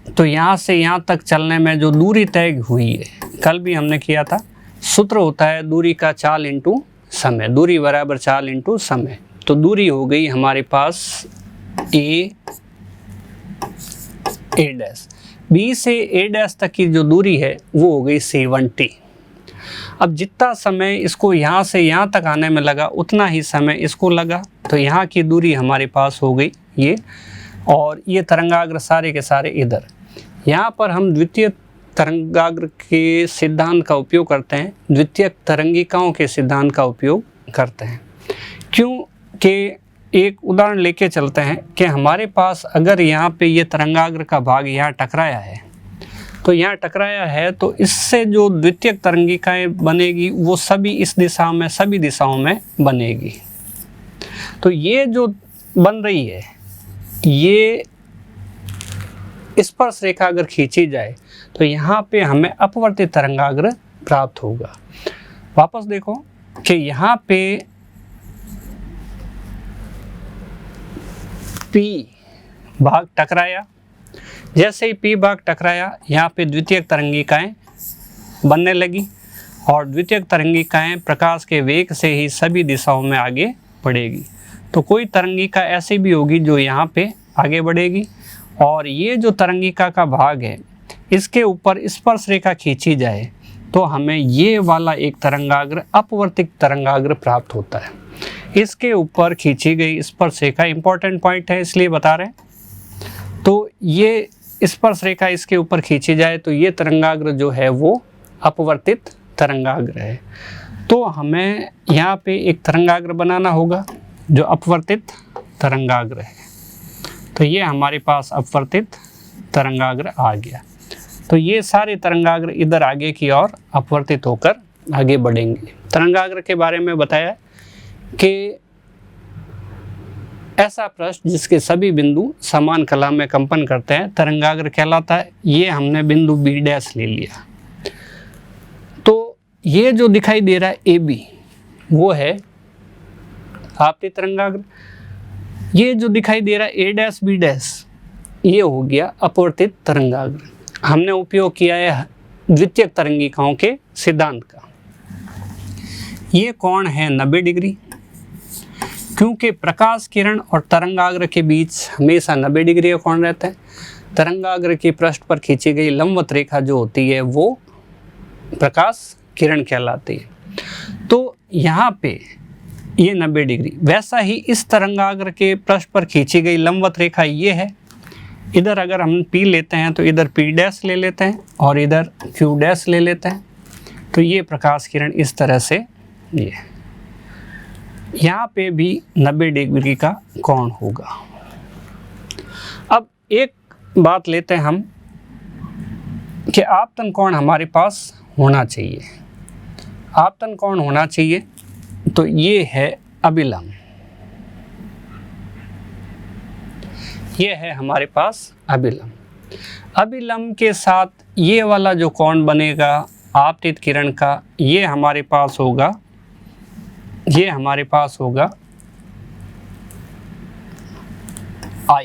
तो यहाँ से यहाँ तक चलने में जो दूरी तय हुई है, कल भी हमने किया था, सूत्र होता है दूरी का चाल इंटू समय, दूरी बराबर चाल इंटू समय। तो दूरी हो गई हमारे पास a डैश, B से a डैश तक की जो दूरी है वो हो गई c1t। अब जितना समय इसको यहाँ से यहाँ तक आने में लगा उतना ही समय इसको लगा, तो यहाँ की दूरी हमारे पास हो गई ये, और ये तरंगाग्र सारे के सारे इधर, यहाँ पर हम द्वितीय तरंगाग्र के सिद्धांत का उपयोग करते हैं, द्वितीय तरंगिकाओं के सिद्धांत का उपयोग करते हैं। क्योंकि एक उदाहरण लेके चलते हैं कि हमारे पास अगर यहाँ पे ये तरंगाग्र का भाग यहाँ टकराया है, तो यहाँ टकराया है तो इससे जो द्वितीय तरंगिकाएं बनेगी वो सभी इस दिशा में, सभी दिशाओं में बनेगी। तो ये जो बन रही है, ये स्पर्श रेखा अगर खींची जाए तो यहाँ पे हमें अपवर्तित तरंगाग्र प्राप्त होगा। वापस देखो कि यहाँ पे P भाग टकराया, जैसे ही P भाग टकराया यहाँ पे द्वितीय तरंगिकाएं बनने लगी और द्वितीय तरंगिकाएं प्रकाश के वेग से ही सभी दिशाओं में आगे बढ़ेगी। तो कोई तरंगिका ऐसी भी होगी जो यहाँ पे आगे बढ़ेगी और ये जो तरंगिका का भाग है इसके ऊपर स्पर्श रेखा खींची जाए तो हमें ये वाला एक तरंगाग्र अपवर्तित तरंगाग्र प्राप्त होता है। इसके ऊपर खींची गई स्पर्श रेखा इंपॉर्टेंट पॉइंट है इसलिए बता रहे हैं। तो ये स्पर्श रेखा इसके ऊपर खींची जाए तो ये तरंगाग्र जो है वो अपवर्तित तरंगाग्र है। तो हमें यहाँ पे एक तरंगाग्र बनाना होगा जो अपवर्तित तरंगाग्र है। तो ये हमारे पास अपवर्तित तरंगाग्र आ गया। तो ये सारे तरंगाग्र इधर आगे की ओर अपवर्तित होकर आगे बढ़ेंगे। तरंगाग्र के बारे में बताया कि ऐसा पृष्ठ जिसके सभी बिंदु समान कला में कंपन करते हैं तरंगाग्र कहलाता है। ये हमने बिंदु B डैश ले लिया। तो ये जो दिखाई दे रहा है AB वो है आपतित तरंगाग्र। ये जो दिखाई दे रहा है A डैश B डैश ये हो गया अपवर्तित तरंगाग्र। हमने उपयोग किया है द्वितीय तरंगिकाओं के सिद्धांत का। ये कोण है 90 डिग्री, क्योंकि प्रकाश किरण और तरंगाग्र के बीच हमेशा 90 डिग्री का कोण रहता है। तरंगाग्र के पृष्ठ पर खींची गई लंबवत रेखा जो होती है वो प्रकाश किरण कहलाती है। तो यहाँ पे ये 90 डिग्री, वैसा ही इस तरंगाग्र के पृष्ठ पर खींची गई लंबवत रेखा ये है। इधर अगर हम P लेते हैं तो इधर P डैश ले लेते हैं और इधर Q डैश ले लेते हैं। तो ये प्रकाश किरण इस तरह से ये यहाँ पे भी 90 डिग्री का कोण होगा। अब एक बात लेते हैं हम कि आपतन कोण हमारे पास होना चाहिए। आपतन कोण होना चाहिए तो ये है अभिलंब। ये है हमारे पास अभिलंब। अभिलंब के साथ ये वाला जो कोण बनेगा आपतित किरण का ये हमारे पास होगा, ये हमारे पास होगा I।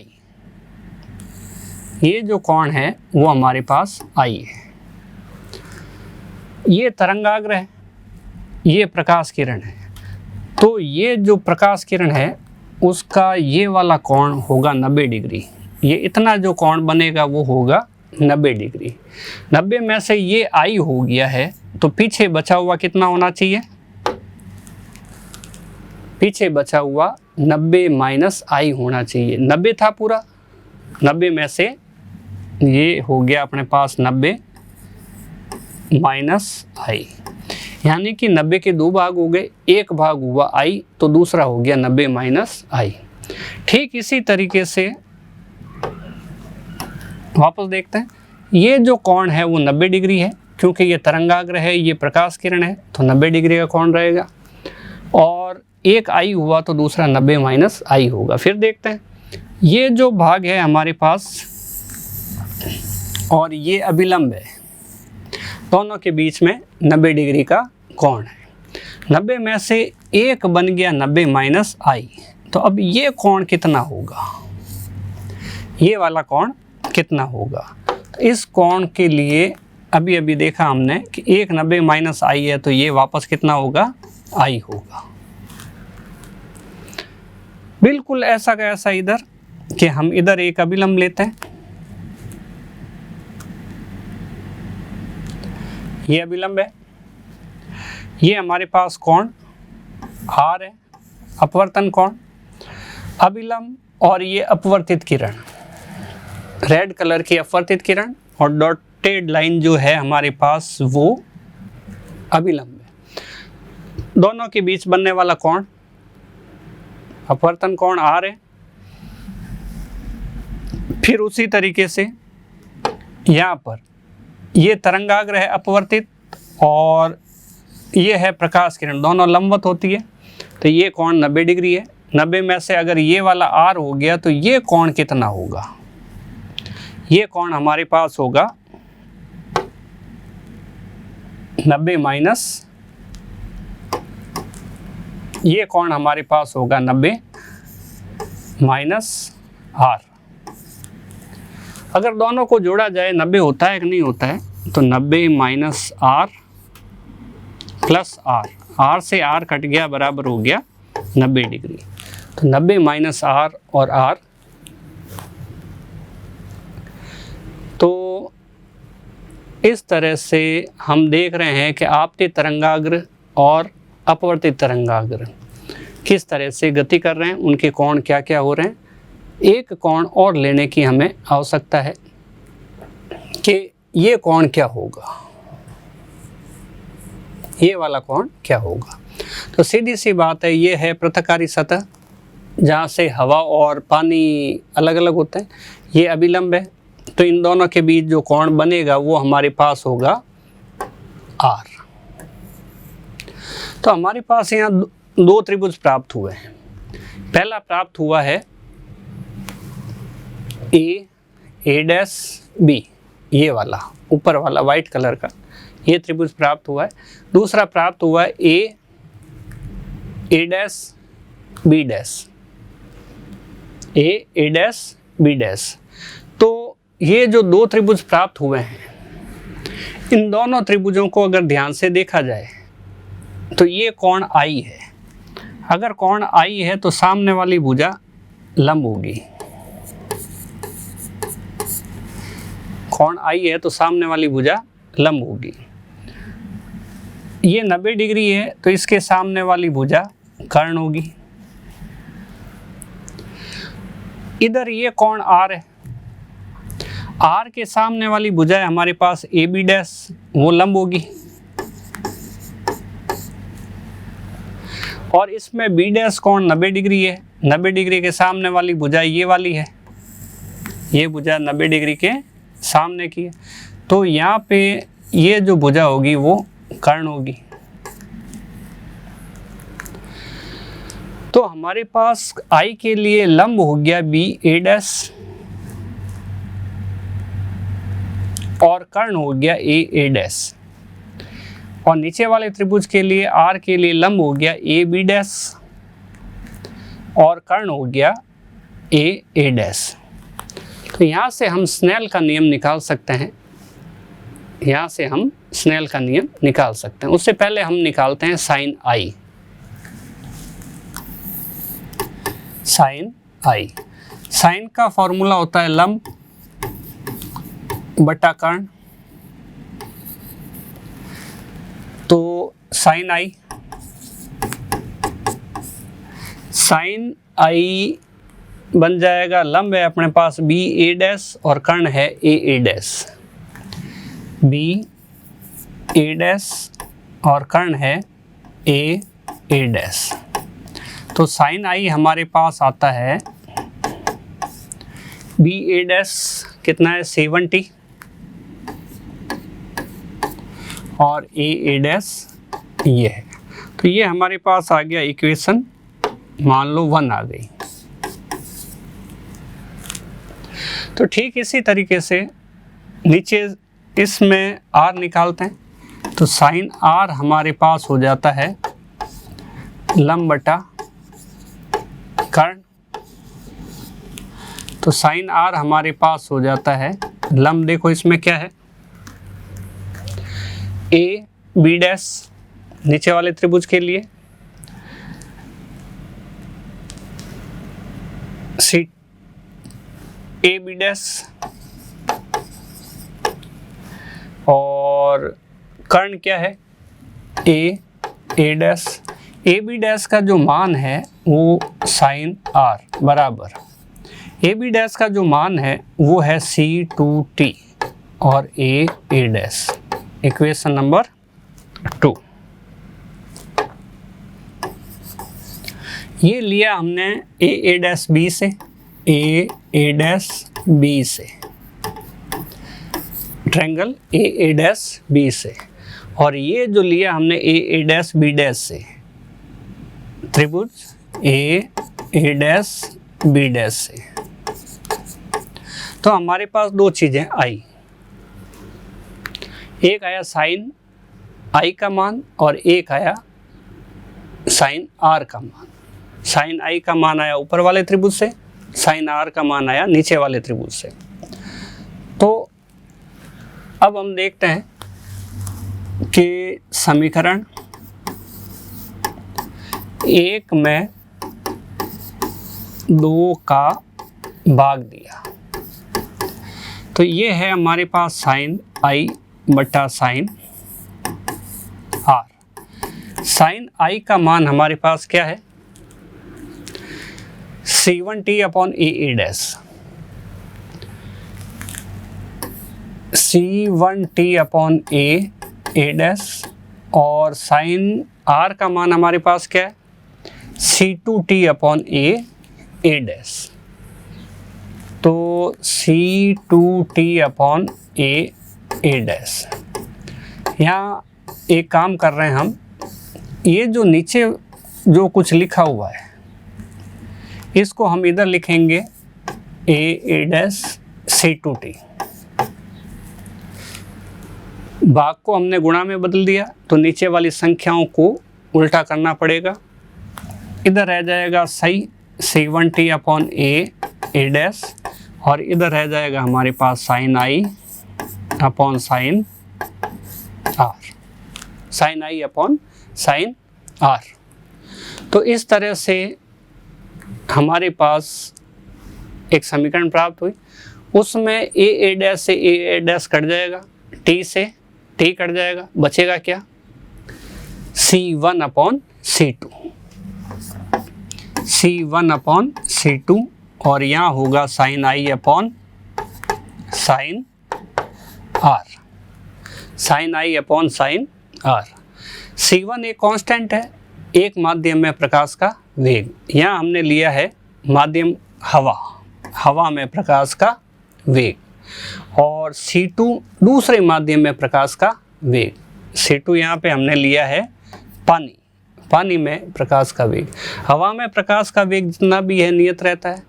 ये जो कोण है वो हमारे पास I है। ये तरंगाग्र है, ये प्रकाश किरण है। तो ये जो प्रकाश किरण है उसका ये वाला कोण होगा 90 डिग्री। ये इतना जो कोण बनेगा वो होगा 90 डिग्री। 90 में से ये I हो गया है तो पीछे बचा हुआ कितना होना चाहिए? पीछे बचा हुआ 90 माइनस I होना चाहिए। 90 था पूरा, 90 में से ये हो गया अपने पास 90 माइनस I, यानी कि 90 के दो भाग हो गए, एक भाग हुआ I तो दूसरा हो गया 90 माइनस I। ठीक इसी तरीके से वापस देखते हैं, ये जो कोण है वो 90 डिग्री है, क्योंकि ये तरंगाग्र है, ये प्रकाश किरण है तो 90 डिग्री का कोण रहेगा। और एक I हुआ तो दूसरा 90 माइनस I होगा। फिर देखते हैं, ये जो भाग है हमारे पास और ये अभिलंब है, दोनों के बीच में 90 डिग्री का कोण है। 90 में से एक बन गया 90 माइनस I। तो अब ये कोण कितना होगा? ये वाला कोण कितना होगा? तो इस कोण के लिए अभी अभी देखा हमने कि एक 90 माइनस I है तो ये वापस कितना होगा? I होगा। बिल्कुल ऐसा का ऐसा इधर कि हम इधर एक अभिलंब लेते हैं, ये अभिलंब है, ये हमारे पास कोण R है, अपवर्तन कोण, अभिलंब और ये अपवर्तित किरण, रेड कलर की अपवर्तित किरण और डॉटेड लाइन जो है हमारे पास वो अभिलंब है। दोनों के बीच बनने वाला कोण अपवर्तन कोण R है। फिर उसी तरीके से यहाँ पर ये तरंगाग्र है अपवर्तित और ये है प्रकाश किरण, दोनों लंबवत होती है, तो ये कोण 90 डिग्री है। 90 में से अगर ये वाला R हो गया तो ये कोण कितना होगा? ये कोण हमारे पास होगा 90 माइनस, ये कोण हमारे पास होगा 90 माइनस R। अगर दोनों को जोड़ा जाए 90 होता है कि नहीं होता है, तो 90 minus R plus R, R से R कट गया बराबर हो गया 90 डिग्री। तो 90 माइनस R और R, तो इस तरह से हम देख रहे हैं कि आपतित तरंगाग्र और अपवर्तित तरंगाग्र किस तरह से गति कर रहे हैं, उनके कोण क्या क्या हो रहे हैं। एक कोण और लेने की हमें आवश्यकता है कि ये कोण क्या होगा, ये वाला कोण क्या होगा। तो सीधी सी बात है, ये है पृथकारी सतह जहाँ से हवा और पानी अलग अलग होते हैं, ये अभिलंब है, तो इन दोनों के बीच जो कोण बनेगा वो हमारे पास होगा R। तो हमारे पास यहाँ दो त्रिभुज प्राप्त हुए हैं। पहला प्राप्त हुआ है A डैश B, ये वाला ऊपर वाला वाइट कलर का, ये त्रिभुज प्राप्त हुआ है। दूसरा प्राप्त हुआ है A dash B dash, A dash B dash. तो ये जो दो त्रिभुज प्राप्त हुए हैं, इन दोनों त्रिभुजों को अगर ध्यान से देखा जाए तो ये कोण I है। अगर कोण I है तो सामने वाली भुजा लंब होगी। कोण I है तो सामने वाली भुजा लंब होगी। ये 90 डिग्री है तो इसके सामने वाली भुजा कर्ण होगी। इधर ये कोण R है, R के सामने वाली भुजा है हमारे पास AB डैश, वो लंब होगी। और इसमें B डैश कोण 90 डिग्री है, 90 डिग्री के सामने वाली भुजा ये वाली है, ये भुजा 90 डिग्री के सामने की है। तो यहाँ पे ये जो भुजा होगी वो कर्ण होगी। तो हमारे पास I के लिए लंब हो गया BA डैश और कर्ण हो गया AA डैश, और नीचे वाले त्रिभुज के लिए R के लिए लंब हो गया AB डैश और कर्ण हो गया AA डैश। तो यहाँ से हम स्नेल का नियम निकाल सकते हैं, यहाँ से हम स्नेल का नियम निकाल सकते हैं। उससे पहले हम निकालते हैं sine I। Sine I, sine का फॉर्मूला होता है लंब बटा कर्ण। तो साइन I बन जाएगा, लंब है अपने पास BA डैश और कर्ण है AA डैश, BA डैश और कर्ण है AA डैश। तो साइन I हमारे पास आता है BA डैश कितना है 70 और AA डैश ये है। तो ये हमारे पास आ गया इक्वेशन, मान लो 1 आ गई। तो ठीक इसी तरीके से नीचे इसमें R निकालते हैं। तो साइन R हमारे पास हो जाता है लंब बटा कर्ण। तो साइन R हमारे पास हो जाता है लंब, देखो इसमें क्या है AB डैश नीचे वाले त्रिभुज के लिए, AB डैश और कर्ण क्या है A डैश। AB डैश का जो मान है वो साइन R बराबर AB डैश का जो मान है वो है C2T। और ए डैश। Equation number 2। ये लिया हमने ए डैश बी से, ए डैश बी से, ट्रायंगल ए डैश बी से, और ये जो लिया हमने ए डैश बी डैश से, त्रिभुज ए डैश बी डैश से। तो हमारे पास दो चीज़ें आई, एक आया साइन आई का मान और एक आया साइन आर का मान। साइन आई का मान आया ऊपर वाले त्रिभुज से, साइन आर का मान आया नीचे वाले त्रिभुज से। तो अब हम देखते हैं कि समीकरण 1 में 2 का भाग दिया, तो ये है हमारे पास साइन आई बटा साइन आर। साइन आई का मान हमारे पास क्या है, C1t अपॉन ए डैश, C1t अपॉन ए डैश, और साइन आर का मान हमारे पास क्या है, C2t अपॉन ए डैश। तो C2t अपॉन ए डैश। यहाँ एक काम कर रहे हैं हम, ये जो नीचे जो कुछ लिखा हुआ है इसको हम इधर लिखेंगे ए डैश C2t। भाग को हमने गुणा में बदल दिया तो नीचे वाली संख्याओं को उल्टा करना पड़ेगा। इधर रह जाएगा सही C1t अपॉन ए डैश, और इधर रह जाएगा हमारे पास sine I upon sine are, sine I upon sine r. तो इस तरह से हमारे पास एक समीकरण प्राप्त हुई। उसमें ए डैश से ए डैश कट जाएगा, टी से टी कट जाएगा, बचेगा क्या, C1 upon C2, C1 upon C2, और यहाँ होगा sine I upon sine are, sine I upon sine R. C1 एक कांस्टेंट है, एक माध्यम में प्रकाश का वेग। यहाँ हमने लिया है माध्यम हवा में प्रकाश का वेग, और C2 दूसरे माध्यम में प्रकाश का वेग। C2 यहाँ पे हमने लिया है पानी में प्रकाश का वेग। हवा में प्रकाश का वेग जितना भी है नियत रहता है,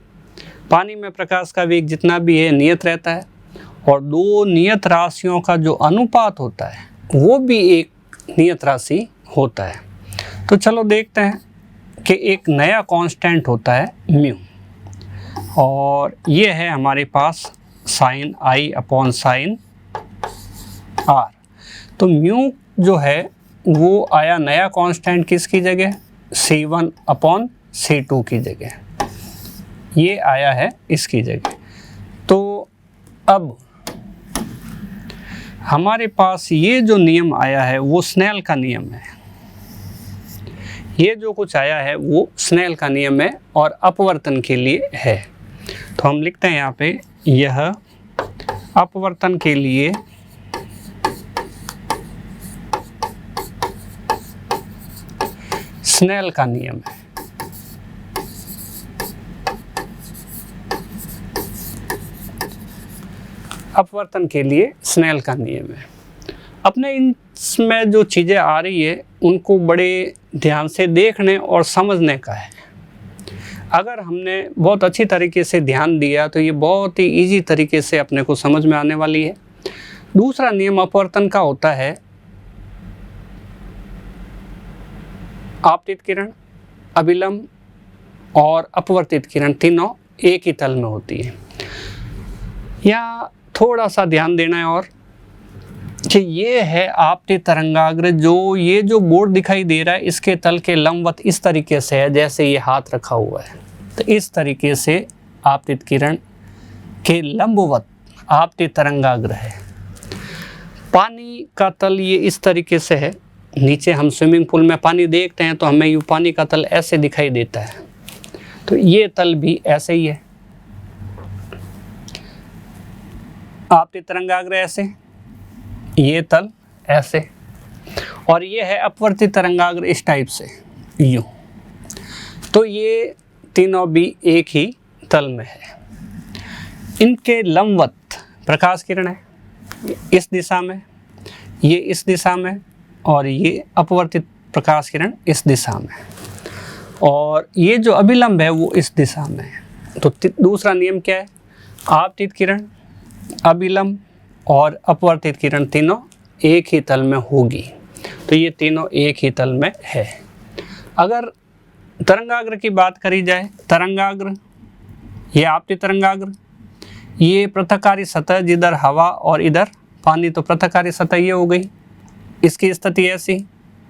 पानी में प्रकाश का वेग जितना भी है नियत रहता है, और दो नियत राशियों का जो अनुपात होता है वो भी एक नियत राशि होता है। तो चलो देखते हैं कि एक नया कांस्टेंट होता है म्यू, और ये है हमारे पास साइन आई अपॉन साइन आर। तो म्यू जो है वो आया नया कांस्टेंट किसकी जगह, C1 अपॉन C2 की जगह, ये आया है इसकी जगह। तो अब हमारे पास ये जो नियम आया है वो स्नेल का नियम है, ये जो कुछ आया है वो स्नेल का नियम है और अपवर्तन के लिए है। तो हम लिखते हैं यहाँ पे, यह अपवर्तन के लिए स्नेल का नियम है। अपवर्तन के लिए स्नेल का नियम है। अपने इसमें जो चीज़ें आ रही है उनको बड़े ध्यान से देखने और समझने का है। अगर हमने बहुत अच्छी तरीके से ध्यान दिया तो ये बहुत ही इजी तरीके से अपने को समझ में आने वाली है। दूसरा नियम अपवर्तन का होता है, आपतित किरण, अभिलंब और अपवर्तित किरण तीनों एक ही तल में होती है। यहाँ थोड़ा सा ध्यान देना है और कि ये है आपतित तरंगाग्र, जो ये जो बोर्ड दिखाई दे रहा है इसके तल के लंबवत इस तरीके से है जैसे ये हाथ रखा हुआ है। तो इस तरीके से आपतित किरण के लंबवत आपतित तरंगाग्र है। पानी का तल ये इस तरीके से है। नीचे हम स्विमिंग पूल में पानी देखते हैं तो हमें यूँ पानी का तल ऐसे दिखाई देता है, तो ये तल भी ऐसे ही है। आपतित तरंगाग्र ऐसे, ये तल ऐसे, और ये है अपवर्तित तरंगाग्र इस टाइप से यूं। तो ये तीनों भी एक ही तल में है। इनके लंबवत प्रकाश किरण है, इस दिशा में, ये इस दिशा में, और ये अपवर्तित प्रकाश किरण इस दिशा में, और ये जो अभिलंब है वो इस दिशा में है। तो दूसरा नियम क्या है? आपतित किरण, अभिलंब और अपवर्तित किरण तीनों एक ही तल में होगी। तो ये तीनों एक ही तल में है। अगर तरंगाग्र की बात करी जाए, तरंगाग्र, ये आपतित तरंगाग्र, ये पृथककारी सतह, जिधर हवा और इधर पानी, तो पृथककारी सतह ये हो गई, इसकी स्थिति ऐसी,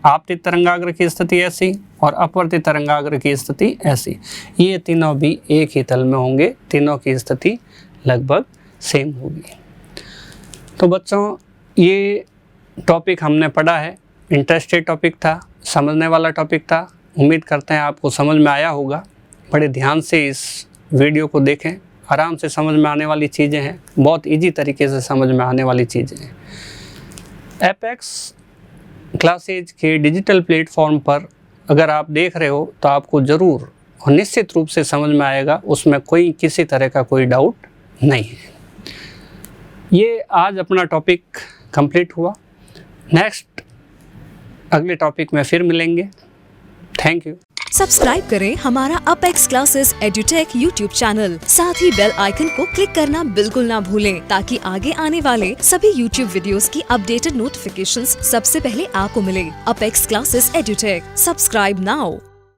आपतित तरंगाग्र की स्थिति ऐसी, और अपवर्तित तरंगाग्र की स्थिति ऐसी। ये तीनों भी एक ही तल में होंगे, तीनों की स्थिति लगभग सेम होगी। तो बच्चों, ये टॉपिक हमने पढ़ा है, इंटरेस्टेड टॉपिक था, समझने वाला टॉपिक था। उम्मीद करते हैं आपको समझ में आया होगा। बड़े ध्यान से इस वीडियो को देखें, आराम से समझ में आने वाली चीज़ें हैं, बहुत इजी तरीके से समझ में आने वाली चीज़ें हैं। एपेक्स क्लासेज के डिजिटल प्लेटफॉर्म पर अगर आप देख रहे हो तो आपको ज़रूर और निश्चित रूप से समझ में आएगा, उसमें कोई किसी तरह का कोई डाउट नहीं है। ये आज अपना टॉपिक कंप्लीट हुआ। नेक्स्ट अगले टॉपिक में फिर मिलेंगे। Thank you. सब्सक्राइब करें हमारा apex classes edutech YouTube channel, साथ ही बेल आइकन को क्लिक करना बिल्कुल ना भूलें, ताकि आगे आने वाले सभी यूट्यूब वीडियोस की अपडेटेड नोटिफिकेशंस सबसे पहले आपको मिले। Apex classes edutech, subscribe now.